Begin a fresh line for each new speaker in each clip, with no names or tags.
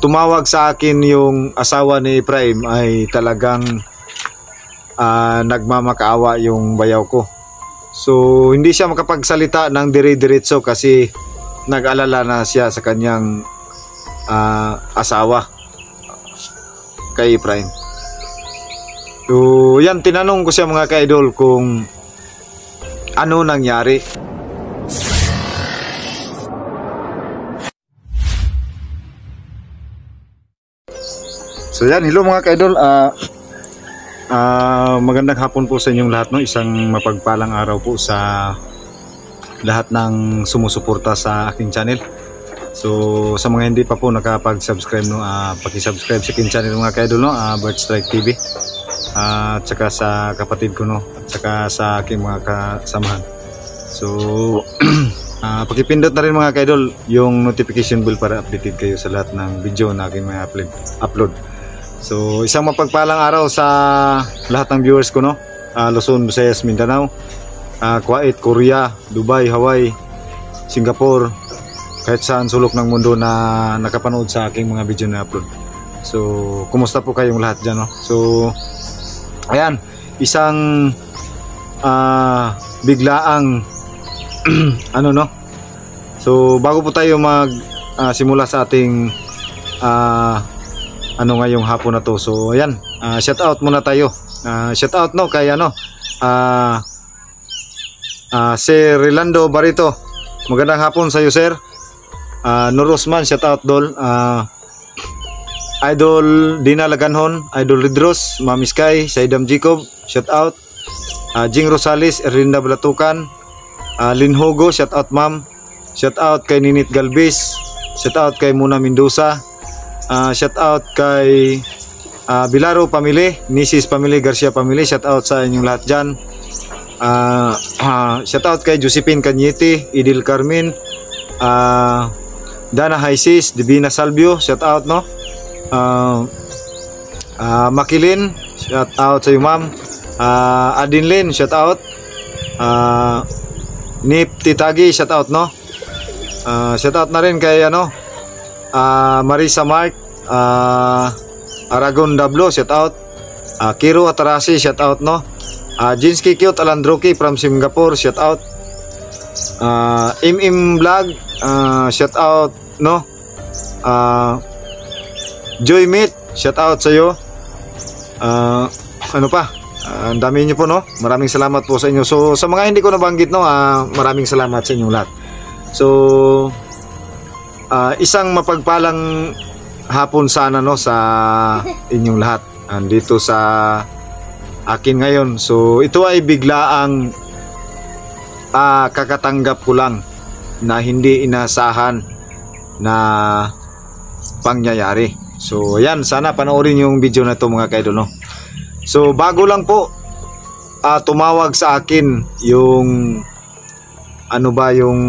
Tumawag sa akin yung asawa ni Efraim ay talagang nagmamakaawa yung bayaw ko. So hindi siya makapagsalita ng dire-diretso kasi nag-alala na siya sa kanyang asawa kay Efraim. So yan, tinanong ko siya mga ka-idol kung ano nangyari. So yan, hello mga ka-idol, magandang hapon po sa inyong lahat, no? Isang mapagpalang araw po sa lahat ng sumusuporta sa aking channel. So sa mga hindi pa po nakapag-subscribe, no, paki-subscribe sa aking channel mga ka-idol, no, Bird Strike TV, at saka sa kapatid ko, no, at saka sa aking mga kasamahan. So pakipindot na rin mga ka-idol yung notification bell para updated kayo sa lahat ng video na aking mga upload. So isang mapagpalang araw sa lahat ng viewers ko, no, Luzon, Visayas, Mindanao, Kuwait, Korea, Dubai, Hawaii, Singapore, kahit saan sulok ng mundo na nakapanood sa aking mga video na upload. So kumusta po kayong lahat dyan, no? So ayan, isang biglaang ano, no. So bago po tayo mag simula sa ating ngayong hapon na to, so ayan, shout out muna tayo. Shout out, no, kay Sir Rolando Barito, magandang hapon sa iyo, sir. Nur Osman, shout out dol. Idol Dina Laganhon, Idol Ridros, Mami Sky, Saidam Jacob, shout out. Jing Rosales, Erlinda Blatukan, Lin Hugo, shout out ma'am. Shout out kay Ninit Galvez, shout out kay Muna Mendoza, shout out kay Bilaro Family, Mrs. Family, Garcia Family, shout out sa inyong lahat dyan. Shout out kay Josephine Cañete, Idil Carmen, Dana Haisis, Divina Salvio, shout out, no. Makilin, shout out sa iyo ma'am. Adinlin, shout out. Nip Titagi, shout out, no. Shout out na rin kay Marisa Mark, Aragon Dablo, shout out. Kiro Atarasi, shout out, no. Jinsky Cute Alandroki from Singapore, shout out. Vlog, shout out, no. Joy Meet, shout out sa iyo. Ano pa? Ang dami niyo po, no. Maraming salamat po sa inyo. So sa mga hindi ko nabanggit, no, maraming salamat sa inyong lahat. So isang mapagpalang hapon sana, no, sa inyong lahat andito sa akin ngayon. So ito ay biglaang kakatanggap ko lang na hindi inasahan na pangyayari. So yan, sana panoorin yung video na to mga kaidol, no. So bago lang po tumawag sa akin yung yung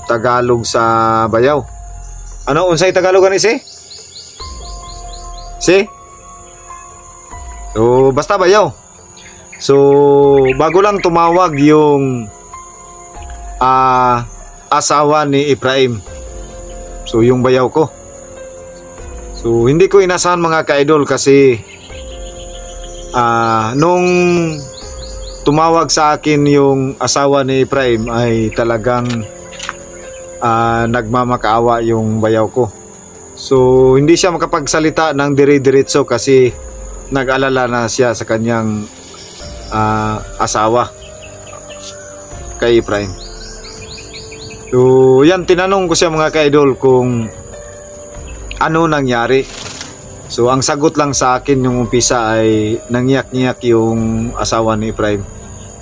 Tagalog sa bayaw. Ano unsay Tagalogan isi? Si? So basta bayaw. So bago lang tumawag yung asawa ni Efraim, so yung bayaw ko. So hindi ko inasahan mga ka-idol kasi nung tumawag sa akin yung asawa ni Efraim ay talagang nagmamakaawa yung bayaw ko. So hindi siya makapagsalita ng dire-diretso kasi nag-alala na siya sa kanyang asawa kay Efraim. So yan, tinanong ko siya mga ka-idol kung ano nangyari. So ang sagot lang sa akin yung umpisa ay nangyak-nyak yung asawa ni Efraim.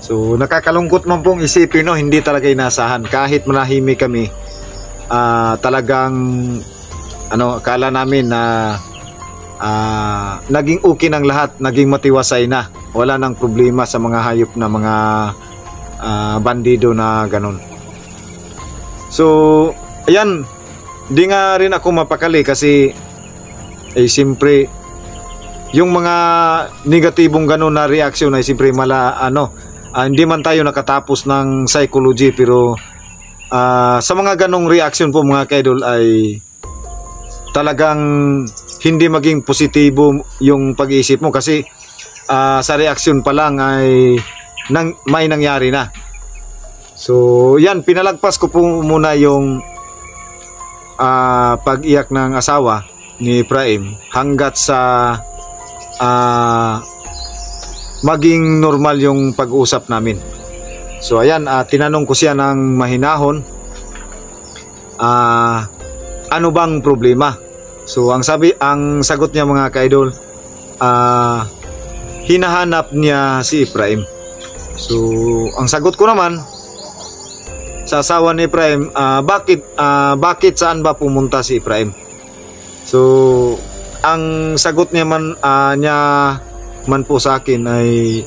So nakakalungkot man pong isipin, no, hindi talaga inasahan. Kahit manahimik kami, talagang akala namin na naging okay ng lahat, naging matiwasay na, wala nang problema sa mga hayop na mga bandido na ganun. So ayan, di nga rin ako mapakali kasi siyempre yung mga negatibong ganun na reaksyon ay siyempre hindi man tayo nakatapos ng psychology, pero sa mga ganong reaction po mga kaidol ay talagang hindi maging positibo yung pag-iisip mo kasi sa reaksyon pa lang ay may nangyari na. So yan, pinalagpas ko po muna yung pag-iyak ng asawa ni Efraim hanggat sa maging normal yung pag-usap namin. So ayan, tinanong ko siya ng mahinahon, ano bang problema? So ang sagot niya mga ka-idol, hinahanap niya si Efraim. So ang sagot ko naman sa asawa ni Efraim, bakit saan ba pumunta si Efraim? So ang sagot niya man po sa akin ay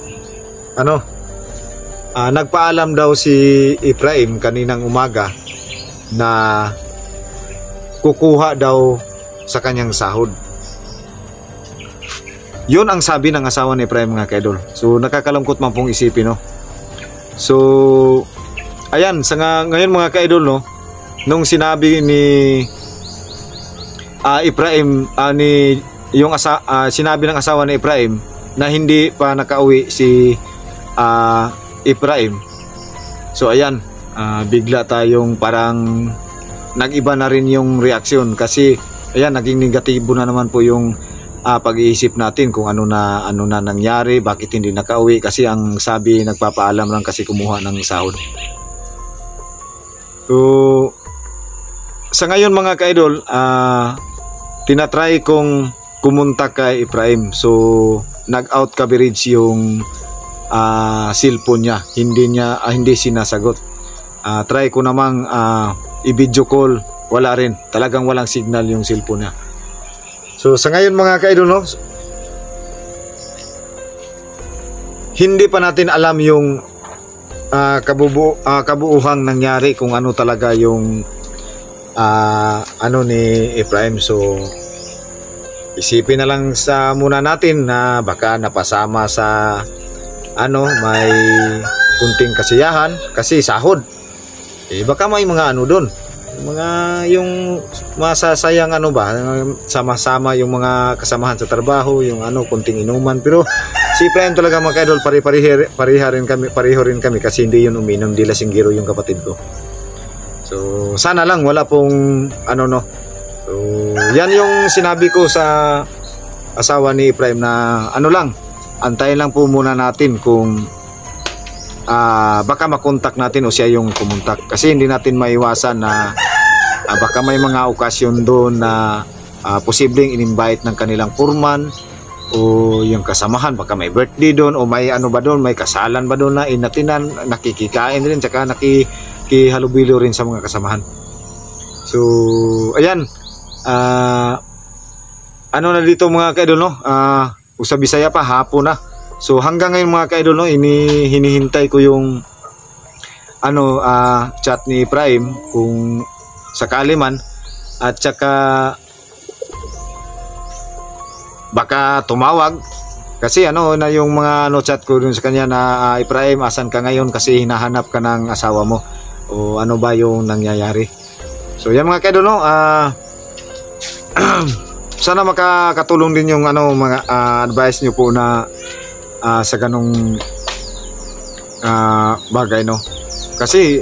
nagpaalam daw si Efraim kaninang umaga na kukuha daw sa kanyang sahod. Yun ang sabi ng asawa ni Efraim mga ka-idol. So nakakalungkot man pong isipin, no? So ayan, ngayon mga ka-idol, no, nung sinabi ni Efraim, sinabi ng asawa ni Efraim na hindi pa nakauwi si Efraim. So ayan, bigla tayong parang nag-iba na rin yung reaksyon kasi ayan, naging negatibo na naman po yung pag-iisip natin kung ano na nangyari, bakit hindi nakauwi kasi ang sabi nagpapaalam lang kasi kumuha ng sahod. So sa ngayon mga ka-idol, tinatry kong kumunta kay Efraim. So nag-out coverage yung cellphone niya, hindi sinasagot. Try ko namang i-video call, wala rin, talagang walang signal yung cellphone niya. So sa ngayon mga ka-idol, no, hindi pa natin alam yung kabuuhang nangyari, kung ano talaga yung ni Efraim. So isipin na lang muna natin na baka napasama sa may kunting kasiyahan kasi sahod. Baka may mga doon, yung masasayang sama-sama yung mga kasamahan sa trabaho, yung kunting inuman. Pero si Efraim talaga mga ka-idol, pareho rin kami kasi hindi yun uminom, di lasinggero yung kapatid ko. So sana lang wala pong So yan yung sinabi ko sa asawa ni Efraim na antayin lang po muna natin kung baka makontak natin o siya yung kumontak, kasi hindi natin maiwasan na baka may mga okasyon doon na posibleng in-invite ng kanilang foreman o yung kasamahan, baka may birthday doon o may doon, may kasalan ba doon na inatinan, nakikikain rin, tsaka nakikihalubilo rin sa mga kasamahan. So ayan, na dito mga ka-idol, no, sa Bisaya pa hapon na. So hanggang ngayon mga ka-idol, no, hinihintay ko yung chat ni Efraim kung sakali man, at saka baka tumawag kasi na yung mga chat ko dun sa kanya na Efraim, asan ka ngayon kasi hinahanap ka ng asawa mo, o ano ba yung nangyayari. So yan mga ka-idol, no, sana makakatulong din yung mga advice nyo po na sa ganong bagay, no, kasi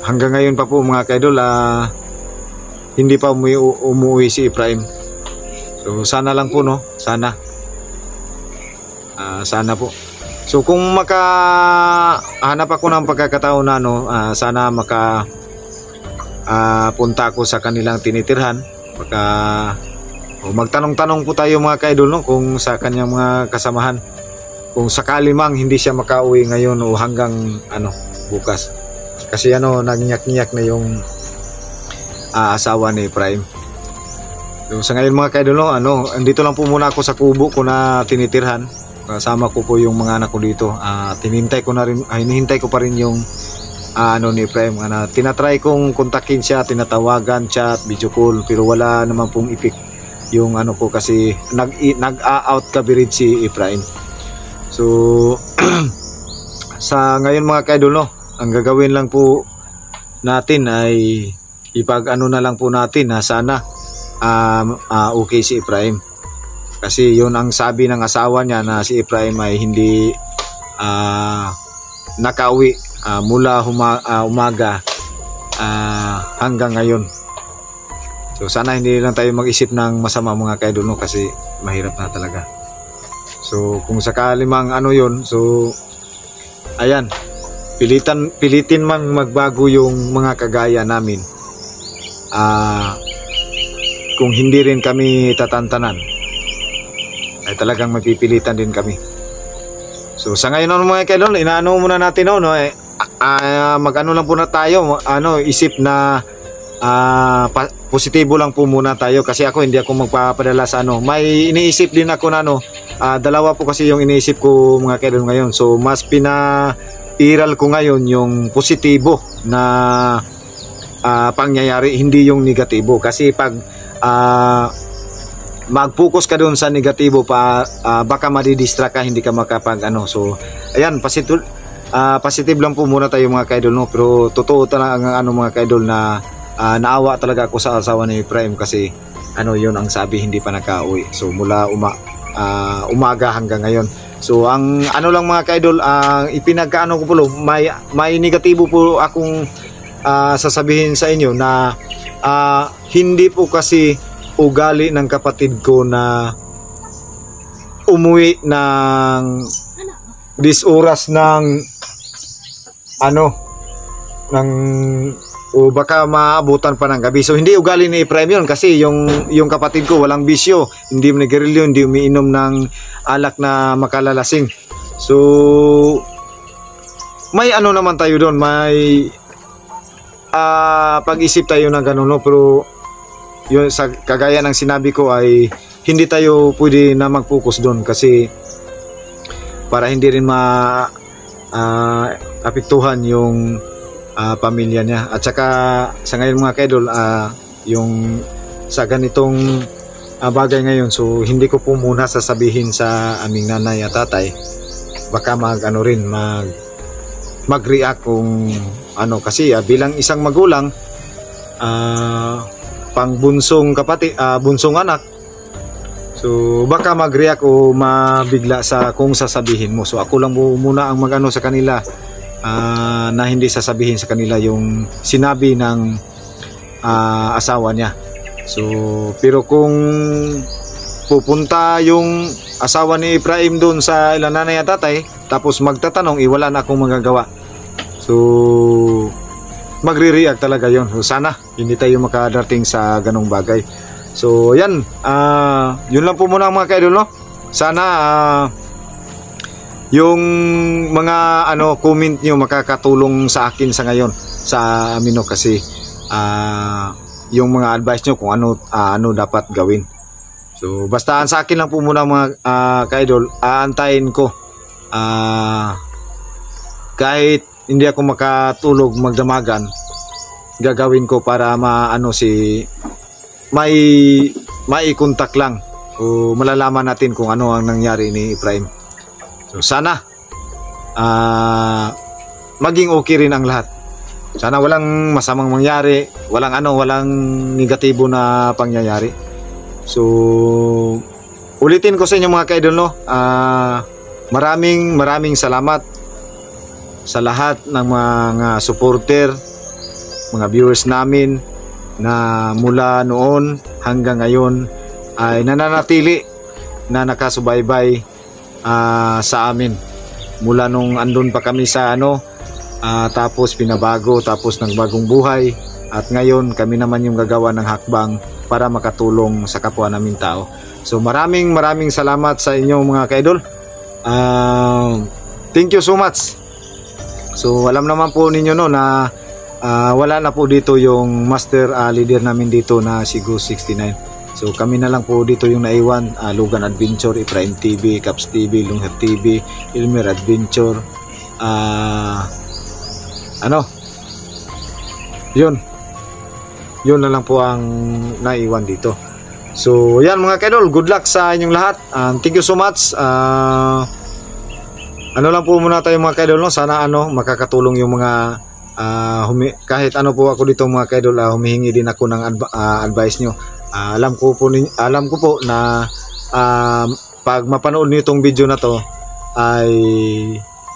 hanggang ngayon pa po mga ka-idol, hindi pa umuwi si Efraim. So sana lang po, no, sana po. So kung makahanap ako ng pagkakataon na sana punta ako sa kanilang tinitirhan, magtanong-tanong po tayo mga ka-idol, no, kung sa kanyang mga kasamahan, kung sakali mang hindi siya makauwi ngayon o hanggang bukas, kasi nagniyak-niyak na yung asawa ni Efraim. So sa ngayon mga ka-idol, no, andito lang po muna ako sa kubo ko na tinitirhan, kasama ko po yung mga anak ko dito. Hinihintay ko pa rin yung ni Efraim. Tinatry kong kontakin siya, tinatawagan, chat, video call, pero wala naman pong ipik yung ko kasi nag-out coverage si Efraim. So sa ngayon mga ka-idol, no, ang gagawin lang po natin ay na lang po natin na sana okay si Efraim. Kasi yun ang sabi ng asawa niya na si Efraim ay hindi nakauwi mula umaga hanggang ngayon. So sana hindi lang tayo mag-isip ng masama mga kaidol, no? Kasi mahirap na talaga. So kung sakali mang ano yun, so ayan, pilitin man magbago yung mga kagaya namin. Kung hindi rin kami tatantanan, ay talagang mapipilitan din kami. So sa ngayon mga kaidol, inaano muna natin mag-ano lang po na tayo, isip na positibo lang po muna tayo, kasi ako hindi ako magpapadala sa may iniisip din ako na dalawa po kasi yung iniisip ko mga kaidol ngayon. So mas pinairal ko ngayon yung positibo na pangyayari, hindi yung negatibo, kasi pag mag-focus ka doon sa negatibo baka madidistract ka, hindi ka makapag so ayan, positive lang po muna tayo mga kaidol, no? Pero totoo talaga mga kaidol na naawa talaga ako sa asawa ni Efraim, kasi yun ang sabi, hindi pa nakauwi. So mula umaga hanggang ngayon. So ang lang mga kaidol, ipinagkaano ko po, may negatibo po akong sasabihin sa inyo na hindi po kasi ugali ng kapatid ko na umuwi ng oras ng o baka maabutan pa ng gabi. So hindi ugali ni Efraim yun, kasi yung kapatid ko walang bisyo, hindi naggerilyo, hindi umiinom ng alak na makalalasing. So may naman tayo doon, may pag-isip tayo na gano'n, no? Pero yun, sa kagaya ng sinabi ko, ay hindi tayo pwede na mag-focus doon, kasi para hindi rin apektuhan yung pamilya niya. At saka sa ngayon mga kaidol, yung sa ganitong bagay ngayon, so hindi ko po muna sasabihin sa aming nanay at tatay, baka mag-react kung kasi bilang isang magulang, pang bunsong kapatid, bunsong anak, so baka mag-react o mabigla sa kung sasabihin mo. So ako lang muna ang sa kanila, na hindi sasabihin sa kanila yung sinabi ng asawa niya. So pero kung pupunta yung asawa ni Efraim doon sa nanay at tatay, tapos magtatanong, wala na akong magagawa. So magre-react talaga yon. So sana hindi tayo makadating sa ganong bagay. So yan, yun lang po muna mga kaidol, no? Sana yung mga comment nyo makakatulong sa akin sa ngayon, sa amin, no? Kasi yung mga advice nyo kung ano dapat gawin. So basta sa akin lang po muna mga kaidol, aantayin ko kahit hindi ako makatulog magdamagan, gagawin ko para may contact lang, o malalaman natin kung ano ang nangyari ni Efraim. So sana maging okay rin ang lahat. Sana walang masamang mangyari, walang negatibo na pangyayari. So ulitin ko sa inyo mga kaidol, no? Maraming salamat sa lahat ng mga supporter, mga viewers namin na mula noon hanggang ngayon ay nananatili na nakasubaybay sa amin. Mula nung andun pa kami sa tapos pinabago, tapos nagbagong buhay, at ngayon kami naman yung gagawa ng hakbang para makatulong sa kapwa namin tao. So maraming salamat sa inyo mga kaidol. Thank you so much. So alam naman po ninyo, no, na wala na po dito yung master leader namin dito na si Goose 69. So kami na lang po dito yung naiwan, Logan Adventure, Efraim TV, Caps TV, Lungher TV, Elmer Adventure, yun na lang po ang naiwan dito. So yan mga kaidol, good luck sa inyong lahat, thank you so much. Lang po muna tayo mga kaidol, no? Sana makakatulong yung mga kahit po ako dito mga kaidol, humihingi din ako ng advice nyo. alam ko po na pag mapanood niyo itong video na to ay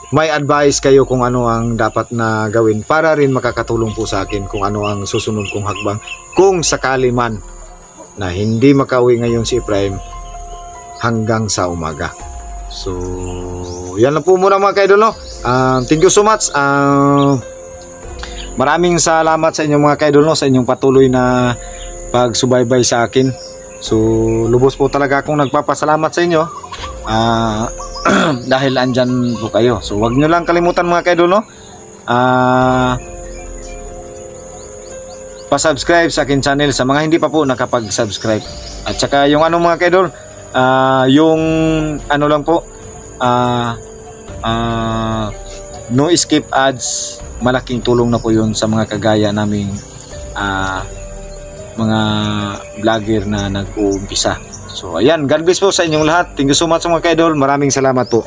may advice kayo kung ano ang dapat na gawin para rin makakatulong po sa akin kung ano ang susunod kong hakbang kung sakali man na hindi makauwi ngayon si Ephraim hanggang sa umaga. So yan lang po muna mga kaidol, no? Thank you so much. Maraming salamat sa inyong mga kaidol, no, sa inyong patuloy na pagsubaybay sa akin. So lubos po talaga akong nagpapasalamat sa inyo dahil andyan po kayo. So wag nyo lang kalimutan mga kaidol, no, pa-subscribe sa akin channel sa mga hindi pa po nakapag-subscribe. At saka yung ano mga kaidol, yung ano lang po, no skip ads, malaking tulong na po yun sa mga kagaya naming mga vlogger na nag-uumpisa. So ayan, God bless po sa inyong lahat. Thank you so much mga kaidol. Maraming salamat po.